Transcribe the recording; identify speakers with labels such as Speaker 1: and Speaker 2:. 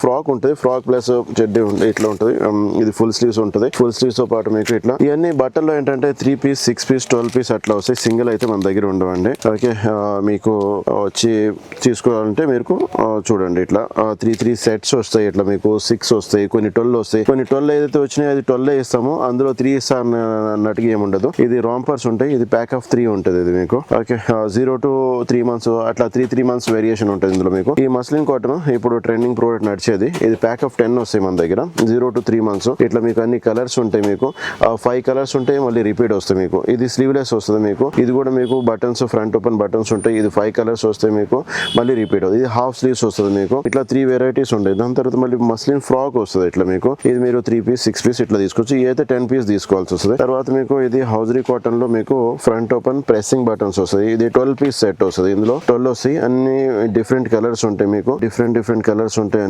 Speaker 1: Frock ఉంటుంది, frock plus చెడ్డీ ఉంటుంది, ఇట్లా ఉంటుంది. ఇది ఫుల్ స్లీవ్స్ ఉంటుంది. ఫుల్ స్లీవ్స్ తో పాటు మీకు ఇట్లా ఇవన్నీ బట్టల్లో ఏంటంటే 3 పీస్ 6 పీస్ 12 పీస్ అట్లా వస్తాయి. సింగిల్ అయితే మన దగ్గర ఉండవండి. ఓకే, మీకు వచ్చి తీసుకోవాలంటే మీరు చూడండి ఇట్లా 3 సెట్స్ వస్తాయి. ఇట్లా మీకు 6 వస్తాయి, కొన్ని 12 వస్తాయి. కొన్ని 12 ఏదైతే వచ్చినాయో అది 12 ఇస్తాము, అందులో 3 ఇస్తా అన్నట్టుగా ఏముండదు. ఇది రాంపర్స్ ఉంటాయి. ఇది ప్యాక్ ఆఫ్ 3 ఉంటుంది ఇది మీకు. ఓకే, 0 to 3 months అట్లా 3 months వేరియేషన్ ఉంటుంది ఇందులో మీకు. ఈ మస్లిన్ కాటన్ ఇప్పుడు ట్రెండింగ్ ప్రోడక్ట్ నడిచేది. ఇది ప్యాక్ ఆఫ్ 10 వస్తాయి మన దగ్గర. 0 to 3 months ఇట్లా మీకు అన్ని కలర్స్ ఉంటాయి. మీకు 5 కలర్స్ ఉంటాయి, మళ్ళీ రిపీట్ వస్తాయి మీకు. ఇది స్లీవ్లెస్ వస్తుంది మీకు. ఇది కూడా మీకు బటన్స్, ఫ్రంట్ ఓపెన్ బటన్స్ ఉంటాయి. ఇది 5 కలర్స్ వస్తాయి మీకు, మళ్ళీ రిపీట్ అవుతుంది. ఇది హాఫ్ స్లీవ్స్ వస్తుంది మీకు. ఇట్లా 3 వెరైటీస్ ఉంటాయి. దాని తర్వాత మళ్ళీ మస్లిన్ ఫ్రాక్ వస్తుంది ఇట్లా మీకు. ఇది మీరు 3 పీస్ 6 పీస్ ఇట్లా తీసుకోవచ్చు. ఇది అయితే 10 పీస్ తీసుకోవాల్సి వస్తుంది. తర్వాత మీకు ఇది హౌజరీ కాటన్ లో మీకు ఫ్రంట్ ఓపెన్ ప్రెస్సింగ్ బటన్స్ వస్తుంది. ఇది 12 పీస్ సెట్ వస్తుంది. ఇందులో 12 వస్తాయి. అన్ని డిఫరెంట్ కలర్స్ ఉంటాయి మీకు. డిఫరెంట్ కలర్స్ ఉంటాయి.